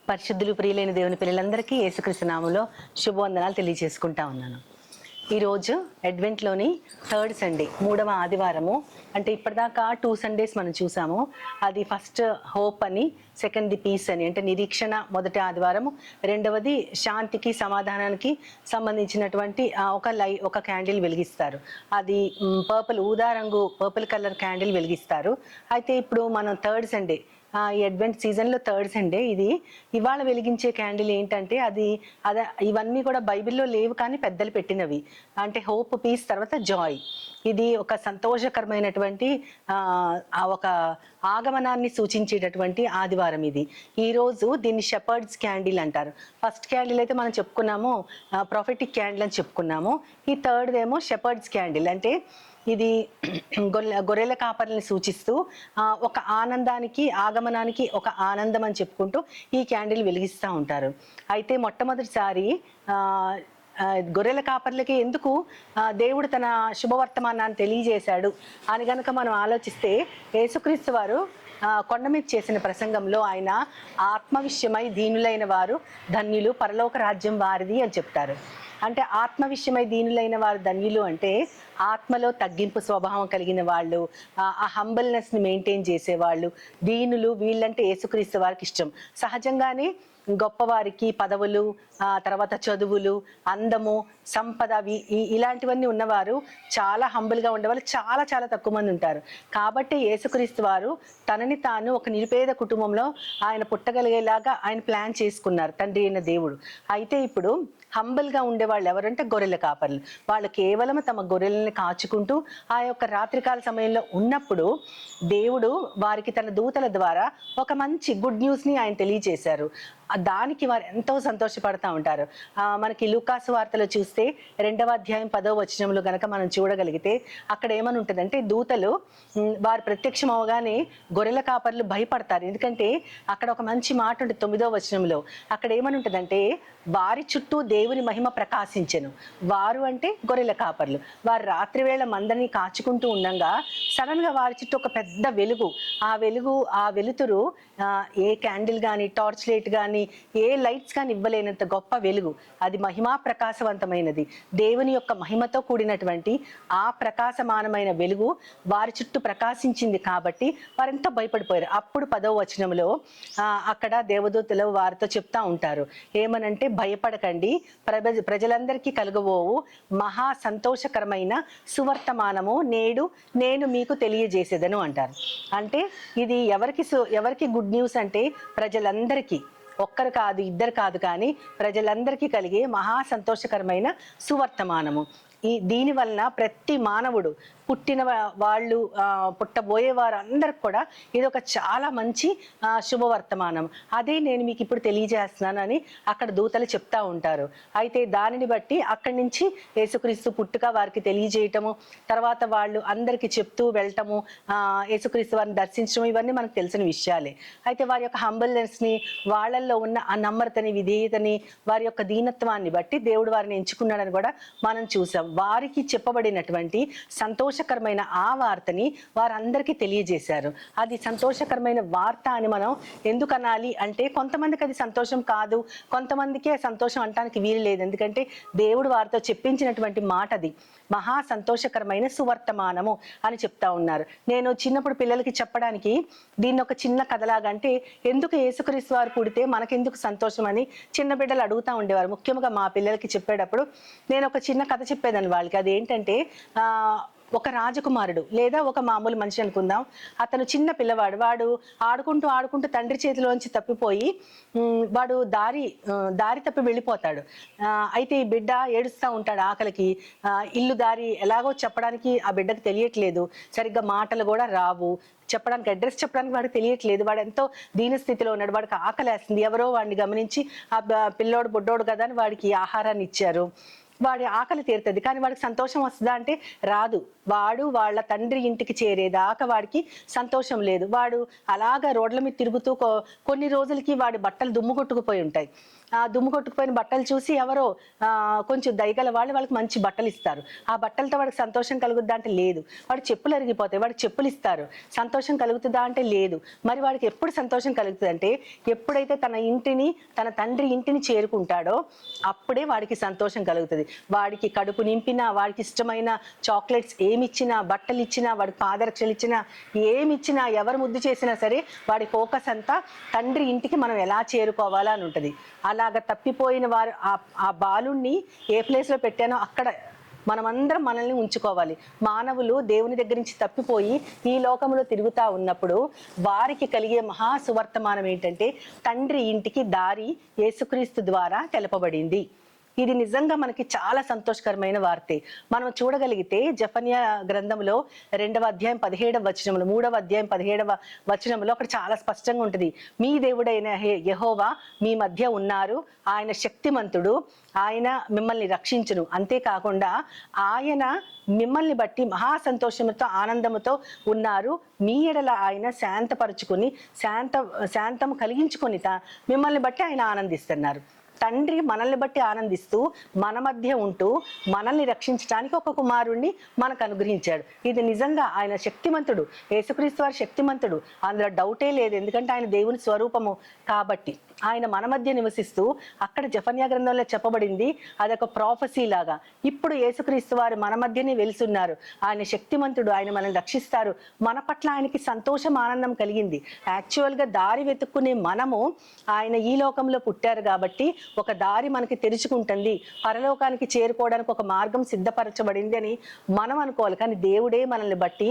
పరిశుద్ధులు ప్రియులైన దేవుని పిల్లలందరికీ యేసుక్రీస్తు నామములో శుభవందనాలు తెలియజేసుకుంటా ఉన్నాను. ఈరోజు అడ్వెంట్లోని థర్డ్ సండే, 3వ ఆదివారము. అంటే ఇప్పటిదాకా 2 సండేస్ మనం చూసాము. అది ఫస్ట్ హోప్ అని, సెకండ్ ది పీస్ అని, అంటే నిరీక్షణ మొదటి ఆదివారము, రెండవది శాంతికి సమాధానానికి సంబంధించినటువంటి ఒక క్యాండిల్ వెలిగిస్తారు. అది పర్పుల్ కలర్ క్యాండిల్ వెలిగిస్తారు. అయితే ఇప్పుడు మనం థర్డ్ సండే, ఈ అడ్వెంట్ సీజన్లో థర్డ్ సండే, ఇవాళ వెలిగించే క్యాండిల్ ఏంటంటే ఇవన్నీ కూడా బైబిల్లో లేవు, కానీ పెద్దలు పెట్టినవి. అంటే హోప్, పీస్, తర్వాత జాయ్. ఇది ఒక సంతోషకరమైనటువంటి ఒక ఆగమనాన్ని సూచించేటటువంటి ఆదివారం ఇది. ఈరోజు దీన్ని షెపర్డ్స్ క్యాండిల్ అంటారు. ఫస్ట్ క్యాండిల్ అయితే మనం చెప్పుకున్నాము, ప్రొఫెటిక్ క్యాండిల్ అని చెప్పుకున్నాము. ఈ థర్డ్ ఏమో షెపర్డ్స్ క్యాండిల్. అంటే ఇది గొర్రెల కాపర్లని సూచిస్తూ ఒక ఆనందానికి, ఆగమనానికి ఒక ఆనందం అని చెప్పుకుంటూ ఈ క్యాండిల్ వెలిగిస్తూ ఉంటారు. అయితే మొట్టమొదటిసారి గొర్రెల కాపర్లకి ఎందుకు దేవుడు తన శుభవర్తమానాన్ని తెలియజేశాడు అని గనక మనం ఆలోచిస్తే, యేసుక్రీస్తు వారు కొండ మీద చేసిన ప్రసంగంలో ఆయన ఆత్మ విషయమై దీనులైన వారు ధన్యులు, పరలోక రాజ్యం వారిది అని చెప్తారు. అంటే ఆత్మ విషయమై దీనులైన వారు ధన్యులు అంటే ఆత్మలో తగ్గింపు స్వభావం కలిగిన వాళ్ళు, ఆ హంబల్నెస్ని మెయింటైన్ చేసేవాళ్ళు దీనులు. వీళ్ళంటే యేసుక్రీస్తు వారికి ఇష్టం. సహజంగానే గొప్పవారికి పదవులు, తర్వాత చదువులు, అందము, సంపద, ఇలాంటివన్నీ ఉన్నవారు చాలా హంబుల్గా ఉండేవాళ్ళు చాలా చాలా తక్కువ మంది ఉంటారు. కాబట్టి యేసుక్రీస్తు వారు తనని తాను ఒక నిరుపేద కుటుంబంలో ఆయన పుట్టగలిగేలాగా ఆయన ప్లాన్ చేసుకున్నారు, తండ్రి అయిన దేవుడు. అయితే ఇప్పుడు హంబల్గా ఉండేవాళ్ళు ఎవరంటే గొర్రెల కాపర్లు. వాళ్ళు కేవలం తమ గొర్రెలని కాచుకుంటూ ఆ యొక్క రాత్రికాల సమయంలో ఉన్నప్పుడు దేవుడు వారికి తన దూతల ద్వారా ఒక మంచి గుడ్ న్యూస్ని ఆయన తెలియజేశారు. దానికి వారు ఎంతో సంతోషపడతా ఉంటారు. మనకి లూకాసు వార్తలో చూస్తే 2వ అధ్యాయం 10వ వచనంలో గనక మనం చూడగలిగితే అక్కడ ఏమని ఉంటుందంటే, దూతలు వారు ప్రత్యక్షం అవగానే గొర్రెల కాపర్లు భయపడతారు. ఎందుకంటే అక్కడ ఒక మంచి మాట ఉంటుంది 9వ వచనంలో. అక్కడ ఏమని ఉంటుందంటే, వారి చుట్టూ దేవుని మహిమ ప్రకాశించెను. వారు అంటే గొర్రెల కాపర్లు. వారు రాత్రివేళ మందని కాచుకుంటూ ఉండగా సడన్ గా వారి చుట్టూ ఒక పెద్ద వెలుగు, ఆ వెలుతురు ఏ క్యాండిల్ కానీ, టార్చ్ లైట్ కానీ, ఏ లైట్స్ కానీ ఇవ్వలేనంత గొప్ప వెలుగు. అది మహిమా ప్రకాశవంతమైనది. దేవుని యొక్క మహిమతో కూడినటువంటి ఆ ప్రకాశమానమైన వెలుగు వారి చుట్టూ ప్రకాశించింది. కాబట్టి వారెంతో భయపడిపోయారు. అప్పుడు 10వ వచనంలో అక్కడ దేవదూతలు వారితో చెప్తా ఉంటారు, ఏమనంటే, భయపడకండి, ప్రజలందరికీ కలుగబోవు మహా సంతోషకరమైన సువర్తమానము నేడు నేను మీకు తెలియజేసేదను అంటారు. అంటే ఇది ఎవరికి గుడ్ న్యూస్ అంటే ప్రజలందరికీ, ఒక్కరు కాదు, ఇద్దరు కాదు, కానీ ప్రజలందరికీ కలిగే మహా సంతోషకరమైన సువర్తమానము. దీని వలన ప్రతి మానవుడు, పుట్టిన వాళ్ళు, పుట్టబోయే వారు అందరికి కూడా ఇది ఒక చాలా మంచి శుభవర్తమానం. అదే నేను మీకు ఇప్పుడు తెలియజేస్తున్నాను అని అక్కడ దూతలు చెప్తా ఉంటారు. అయితే దానిని బట్టి అక్కడి నుంచి యేసుక్రీస్తు పుట్టుక వారికి తెలియజేయటము, తర్వాత వాళ్ళు అందరికీ చెప్తూ వెళ్ళటము, యేసుక్రీస్తు వారిని దర్శించడం, ఇవన్నీ మనకు తెలిసిన విషయాలే. అయితే వారి యొక్క హంబల్నెస్ని, వాళ్ళల్లో ఉన్న ఆ నమ్రతని, విధేయతని, వారి యొక్క దీనత్వాన్ని బట్టి దేవుడు వారిని ఎంచుకున్నాడని కూడా మనం చూసాం. వారికి చెప్పబడినటువంటి సంతోషకరమైన ఆ వార్తని వారందరికీ తెలియజేశారు. అది సంతోషకరమైన వార్త అని మనం ఎందుకు అనాలి అంటే, కొంతమందికి అది సంతోషం కాదు, కొంతమందికి సంతోషం అనటానికి వీలు లేదు. ఎందుకంటే దేవుడు వారితో చెప్పించినటువంటి మాట అది మహా సంతోషకరమైన సువర్తమానము అని చెప్తా ఉన్నారు. నేను చిన్నప్పుడు పిల్లలకి చెప్పడానికి దీన్ని ఒక చిన్న కథలాగా, అంటే ఎందుకు యేసుక్రీస్తు వారు పుడితే మనకెందుకు సంతోషం అని చిన్న బిడ్డలు అడుగుతూ ఉండేవారు. ముఖ్యంగా మా పిల్లలకి చెప్పేటప్పుడు నేను ఒక చిన్న కథ చెప్పేదాన్ని వాళ్ళకి. అది ఏంటంటే, ఒక రాజకుమారుడు లేదా ఒక మామూలు మనిషి అనుకుందాం, అతను చిన్న పిల్లవాడు. వాడు ఆడుకుంటూ ఆడుకుంటూ తండ్రి చేతిలోంచి తప్పిపోయి వాడు దారి తప్పి వెళ్ళిపోతాడు. అయితే ఈ బిడ్డ ఏడుస్తూ ఉంటాడు ఆకలికి. ఇల్లు దారి ఎలాగో చెప్పడానికి ఆ బిడ్డకు తెలియట్లేదు, సరిగ్గా మాటలు కూడా రావు, చెప్పడానికి అడ్రస్ చెప్పడానికి వాడికి తెలియట్లేదు. వాడు ఎంతో దీన స్థితిలో ఉన్నాడు, వాడికి ఆకలేస్తుంది. ఎవరో వాడిని గమనించి ఆ పిల్లోడు బుడ్డోడు కదా అని వాడికి ఆహారాన్ని ఇచ్చారు. వాడి ఆకలి తీరుతుంది, కానీ వాడికి సంతోషం వస్తుందా అంటే రాదు. వాడు వాళ్ళ తండ్రి ఇంటికి చేరేదాకా వాడికి సంతోషం లేదు. వాడు అలాగా రోడ్ల మీద తిరుగుతూ కొన్ని రోజులకి వాడి బట్టలు దుమ్ము కొట్టుకుపోయి ఉంటాయి. దుమ్ము కొట్టుకుపోయిన బట్టలు చూసి ఎవరో కొంచెం దయగల వాళ్ళకి మంచి బట్టలు ఇస్తారు. ఆ బట్టలతో వాడికి సంతోషం కలుగుద్దా అంటే లేదు. వాడి చెప్పులు అరిగిపోతాయి, వాడికి చెప్పులు ఇస్తారు, సంతోషం కలుగుతుందా అంటే లేదు. మరి వాడికి ఎప్పుడు సంతోషం కలుగుతుంది అంటే ఎప్పుడైతే తన తండ్రి ఇంటిని చేరుకుంటాడో అప్పుడే వాడికి సంతోషం కలుగుతుంది. వాడికి కడుపు నింపినా, వాడికి ఇష్టమైన చాక్లెట్స్ ఏమిచ్చినా, బట్టలు ఇచ్చినా, వాడికి పాదరక్షలు ఇచ్చినా, ఏమిచ్చినా, ఎవరు ముద్దు చేసినా సరే వాడి ఫోకస్ అంతా తండ్రి ఇంటికి మనం ఎలా చేరుకోవాలా అని ఉంటుంది. అలాగ తప్పిపోయిన వారు ఆ బాలుణ్ణి ఏ ప్లేస్లో పెట్టానో అక్కడ మనమందరం మనల్ని ఉంచుకోవాలి. మానవులు దేవుని దగ్గర నుంచి తప్పిపోయి ఈ లోకంలో తిరుగుతూ ఉన్నప్పుడు వారికి కలిగే మహాసువర్తమానం ఏంటంటే తండ్రి ఇంటికి దారి యేసుక్రీస్తు ద్వారా తెలపబడింది. ఇది నిజంగా మనకి చాలా సంతోషకరమైన వార్తే. మనం చూడగలిగితే జెఫన్యా గ్రంథంలో 2వ అధ్యాయం 17వ వచనంలో, 3వ అధ్యాయం 17వ వచనంలో అక్కడ చాలా స్పష్టంగా ఉంటుంది. మీ దేవుడైన యెహోవా మీ మధ్య ఉన్నారు, ఆయన శక్తిమంతుడు, ఆయన మిమ్మల్ని రక్షించును. అంతేకాకుండా ఆయన మిమ్మల్ని బట్టి మహా సంతోషంతో ఆనందముతో ఉన్నారు, మీ ఎడల ఆయన శాంతపరుచుకుని శాంతం కలిగించుకొని మిమ్మల్ని బట్టి ఆయన ఆనందిస్తున్నారు. తండ్రి మనల్ని బట్టి ఆనందిస్తూ మన మధ్య ఉంటూ మనల్ని రక్షించడానికి ఒక కుమారుణ్ణి మనకు అనుగ్రహించాడు. ఇది నిజంగా ఆయన శక్తిమంతుడు, యేసుక్రీస్తు వారి శక్తిమంతుడు, అందులో డౌటే లేదు. ఎందుకంటే ఆయన దేవుని స్వరూపము కాబట్టి. ఆయన మన మధ్య నివసిస్తూ అక్కడ జెఫన్యా గ్రంథంలో చెప్పబడింది, అదొక ప్రాఫెసీ లాగా. ఇప్పుడు యేసుక్రీస్తు వారు మన మధ్యనే వెలుసున్నారు, ఆయన శక్తిమంతుడు, ఆయన మనల్ని రక్షిస్తారు. మన పట్ల ఆయనకి సంతోషం, ఆనందం కలిగింది. యాక్చువల్గా దారి వెతుక్కునే మనము ఆయన ఈ లోకంలో పుట్టారు కాబట్టి ఒక దారి మనకి తెరుచుకుంటుంది, పరలోకానికి చేరుకోవడానికి ఒక మార్గం సిద్ధపరచబడింది అని మనం అనుకోవాలి. కానీ దేవుడే మనల్ని బట్టి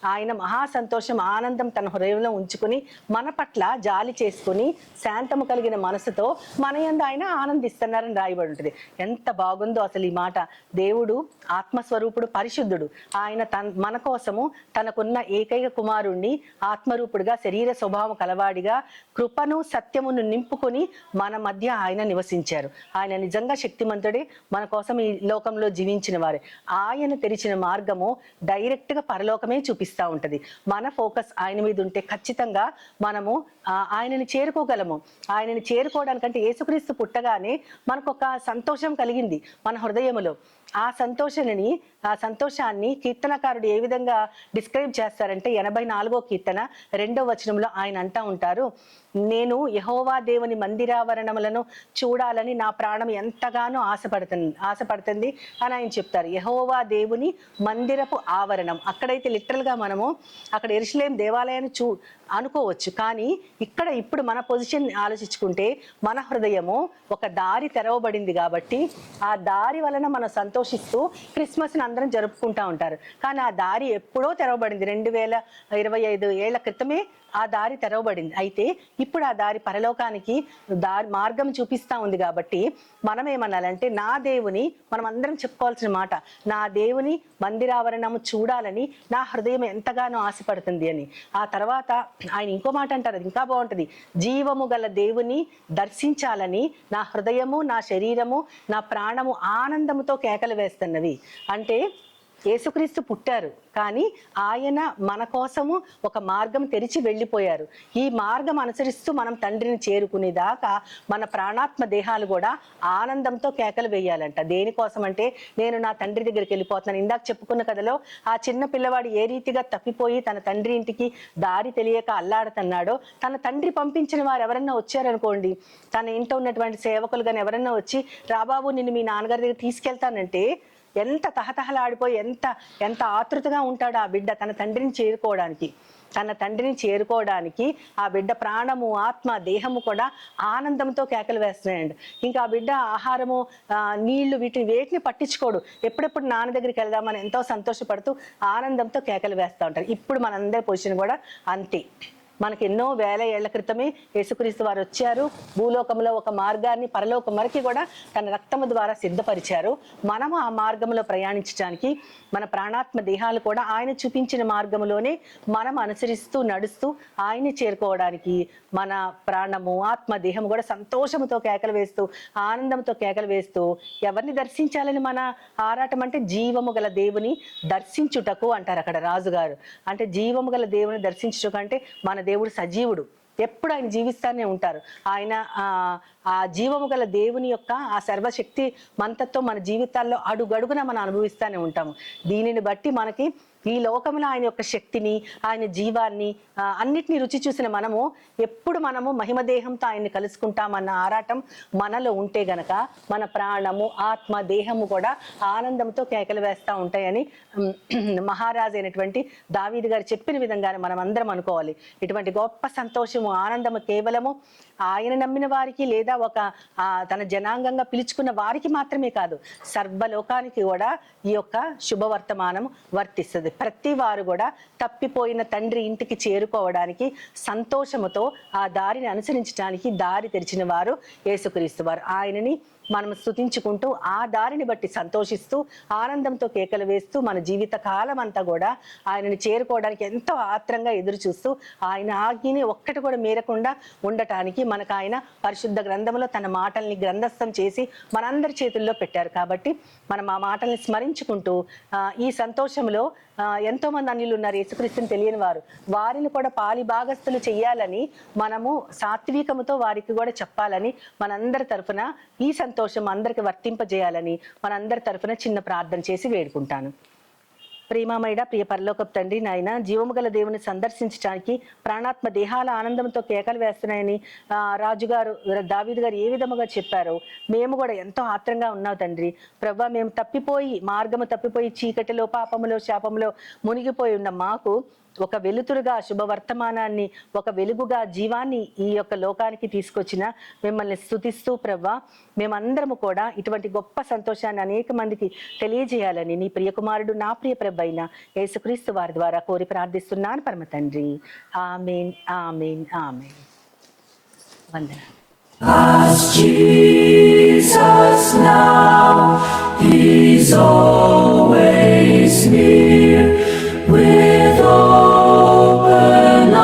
ఆయన మహా సంతోషం, ఆనందం తన హృదయంలో ఉంచుకుని మన పట్ల జాలి చేసుకుని శాంతము కలిగిన మనసుతో మన యందు ఆయన ఆనందిస్తున్నారని రాయబడి ఉంటుంది. ఎంత బాగుందో అసలు ఈ మాట. దేవుడు ఆత్మస్వరూపుడు, పరిశుద్ధుడు. ఆయన మన కోసము తనకున్న ఏకైక కుమారుణ్ణి ఆత్మరూపుడుగా, శరీర స్వభావం కలవాడిగా, కృపను సత్యమును నింపుకొని మన మధ్య ఆయన నివసించారు. ఆయన నిజంగా శక్తిమంతుడే, మన కోసం ఈ లోకంలో జీవించిన వారే. ఆయన తెరిచిన మార్గము డైరెక్ట్ గా పరలోకమే చూపిస్తూ ఉంటది. మన ఫోకస్ ఆయన మీద ఉంటే ఖచ్చితంగా మనము ఆయనని చేరుకోగలము. ఆయనని చేరుకోవడానికంటే యేసుక్రీస్తు పుట్టగానే మనకు ఒక సంతోషం కలిగింది మన హృదయములో. ఆ సంతోషాన్ని కీర్తనకారుడు ఏ విధంగా డిస్క్రైబ్ చేస్తారంటే 84వ కీర్తన 2వ వచనంలో ఆయన అంటా ఉంటారు, నేను యెహోవా దేవుని మందిరావరణములను చూడాలని నా ప్రాణం ఎంతగానో ఆశపడుతుంది అని ఆయన చెప్తారు. యెహోవా దేవుని మందిరపు ఆవరణం. అక్కడైతే లిటరల్ గా మనము అక్కడ యెరూషలేం దేవాలయాన్ని అనుకోవచ్చు. కానీ ఇప్పుడు మన పొజిషన్ ఆలోచించుకుంటే మన హృదయము ఒక దారి తెరవబడింది కాబట్టి ఆ దారి వలన మనం సంతోషిస్తూ క్రిస్మస్ని అందరం జరుపుకుంటా ఉంటారు. కానీ ఆ దారి ఎప్పుడో తెరవబడింది, 2025 ఏళ్ల క్రితమే ఆ దారి తెరవబడింది. అయితే ఇప్పుడు ఆ దారి పరలోకానికి మార్గం చూపిస్తా ఉంది కాబట్టి మనం ఏమనాలంటే, నా దేవుని, మనం అందరం చెప్పుకోవాల్సిన మాట, నా దేవుని మందిరావరణము చూడాలని నా హృదయం ఎంతగానో ఆశపడుతుంది అని. ఆ తర్వాత ఆయన ఇంకో మాట అంటారు, అది ఇంకా బాగుంటుంది, జీవము గల దేవుని దర్శించాలని నా హృదయము, నా శరీరము, నా ప్రాణము ఆనందముతో కేకలు వేస్తున్నవి. అంటే యేసుక్రీస్తు పుట్టారు, కానీ ఆయన మన కోసము ఒక మార్గం తెరిచి వెళ్ళిపోయారు. ఈ మార్గం అనుసరిస్తూ మనం తండ్రిని చేరుకునేదాకా మన ప్రాణాత్మ దేహాలు కూడా ఆనందంతో కేకలు వేయాలంట. దేనికోసం అంటే, నేను నా తండ్రి దగ్గరికి వెళ్ళిపోతున్నాను. ఇందాక చెప్పుకున్న కథలో ఆ చిన్న పిల్లవాడు ఏ రీతిగా తప్పిపోయి తన తండ్రి ఇంటికి దారి తెలియక అల్లాడుతున్నాడో, తన తండ్రి పంపించిన వారు ఎవరన్నా వచ్చారనుకోండి, తన ఇంట్లో ఉన్నటువంటి సేవకులు కానీ ఎవరన్నా వచ్చి, రాబాబు నిన్ను మీ నాన్నగారి దగ్గర తీసుకెళ్తానంటే ఎంత తహతహలాడిపోయి ఎంత ఆతృతగా ఉంటాడో ఆ బిడ్డ తన తండ్రిని చేరుకోవడానికి. ఆ బిడ్డ ప్రాణము, ఆత్మ, దేహము కూడా ఆనందంతో కేకలు వేస్తున్నాయండి. ఇంకా ఆ బిడ్డ ఆహారము, నీళ్లు, వేటిని పట్టించుకోడు. ఎప్పుడెప్పుడు నాన్న దగ్గరికి వెళ్దామని ఎంతో సంతోషపడుతూ ఆనందంతో కేకలు వేస్తూ ఉంటారు. ఇప్పుడు మనందరి పొజిషన్ కూడా అంతే. మనకి ఎన్నో వేల ఏళ్ల క్రితమే యేసుక్రీస్తు వారు వచ్చారు, భూలోకంలో ఒక మార్గాన్ని పరలోకం వరకు కూడా తన రక్తము ద్వారా సిద్ధపరిచారు. మనము ఆ మార్గంలో ప్రయాణించడానికి మన ప్రాణాత్మ దేహాలు కూడా ఆయన చూపించిన మార్గంలోనే మనం అనుసరిస్తూ నడుస్తూ ఆయన్ని చేరుకోవడానికి మన ప్రాణము, ఆత్మ, దేహము కూడా సంతోషముతో కేకలు వేస్తూ, ఆనందంతో కేకలు వేస్తూ ఎవరిని దర్శించాలని మన ఆరాటం అంటే, జీవము గల దేవుని దర్శించుటకు అంటారు అక్కడ రాజుగారు. అంటే జీవము గల దేవుని దర్శించుటకు అంటే మన దేవుడు సజీవుడు, ఎప్పుడు ఆయన జీవిస్తానే ఉంటారు. ఆయన ఆ జీవము గల దేవుని యొక్క ఆ సర్వశక్తి మంతతో మన జీవితాల్లో అడుగడుగున మనం అనుభవిస్తూనే ఉంటాము. దీనిని బట్టి మనకి ఈ లోకంలో ఆయన యొక్క శక్తిని, ఆయన జీవాన్ని అన్నిటినీ రుచి చూసిన మనము ఎప్పుడు మనము మహిమదేహంతో ఆయన్ని కలుసుకుంటామన్న ఆరాటం మనలో ఉంటే గనక మన ప్రాణము, ఆత్మ, దేహము కూడా ఆనందంతో కేకలు వేస్తూ ఉంటాయని మహారాజు అయినటువంటి దావీదు గారు చెప్పిన విధంగానే మనం అందరం అనుకోవాలి. ఇటువంటి గొప్ప సంతోషము, ఆనందము కేవలము ఆయన నమ్మిన వారికి లేదా ఒక తన జనాంగంగా పిలుచుకున్న వారికి మాత్రమే కాదు, సర్వలోకానికి కూడా ఈ యొక్క శుభవర్తమానం వర్తిస్తుంది. ప్రతి వారు కూడా తప్పిపోయిన తండ్రి ఇంటికి చేరుకోవడానికి సంతోషముతో ఆ దారిని అనుసరించడానికి దారి తెరిచిన వారు యేసుక్రీస్తు వారు. ఆయనని మనం స్తుతించుకుంటూ ఆ దారిని బట్టి సంతోషిస్తూ ఆనందంతో కేకలు వేస్తూ మన జీవిత కాలం అంతా కూడా ఆయనని చేరుకోవడానికి ఎంతో ఆత్రంగా ఎదురు చూస్తూ ఆయన ఆజ్ఞని ఒక్కటి కూడా మేరకుండా ఉండటానికి మనకు ఆయన పరిశుద్ధ గ్రంథంలో తన మాటల్ని గ్రంథస్థం చేసి మనందరి చేతుల్లో పెట్టారు. కాబట్టి మనం ఆ మాటల్ని స్మరించుకుంటూ ఈ సంతోషంలో ఎంతో మంది అన్యులు ఉన్నారు, యేసుక్రీస్తుని తెలియని వారు. వారిని కూడా పాలి భాగస్థులు చెయ్యాలని మనము సాత్వికముతో వారికి కూడా చెప్పాలని మనందరి తరఫున ఈ సంతోషం అందరికి వర్తింపజేయాలని మనందరి తరఫున చిన్న ప్రార్థన చేసి వేడుకుంటాను. ప్రేమమయుడ, ప్రియ పరలోకపు తండ్రి, నాయన జీవము గల దేవుని సందర్శించడానికి ప్రాణాత్మ దేహాల ఆనందంతో కేకలు వేస్తున్నాయని రాజుగారు దావీదు గారు ఏ విధముగా చెప్పారో మేము కూడా ఎంతో ఆత్రంగా ఉన్నాం తండ్రి. ప్రభువా, మేము మార్గము తప్పిపోయి చీకటిలో, పాపములో, శాపములో మునిగిపోయి ఉన్న మాకు ఒక వెలుతురుగా శుభవర్తమానాన్ని, ఒక వెలుగుగా జీవాన్ని ఈ యొక్క లోకానికి తీసుకొచ్చిన మిమ్మల్ని స్తుతిస్తూ ప్రభువా, మేమందరము కూడా ఇటువంటి గొప్ప సంతోషాన్ని అనేక మందికి తెలియజేయాలని నీ ప్రియకుమారుడు, నా ప్రియ ప్రభు అయిన యేసుక్రీస్తు వారి ద్వారా కోరి ప్రార్థిస్తున్నాను పరమ తండ్రి. ఆమేన్, ఆమేన్, ఆమేన్. వందనాలు. As Jesus now, He's always near with all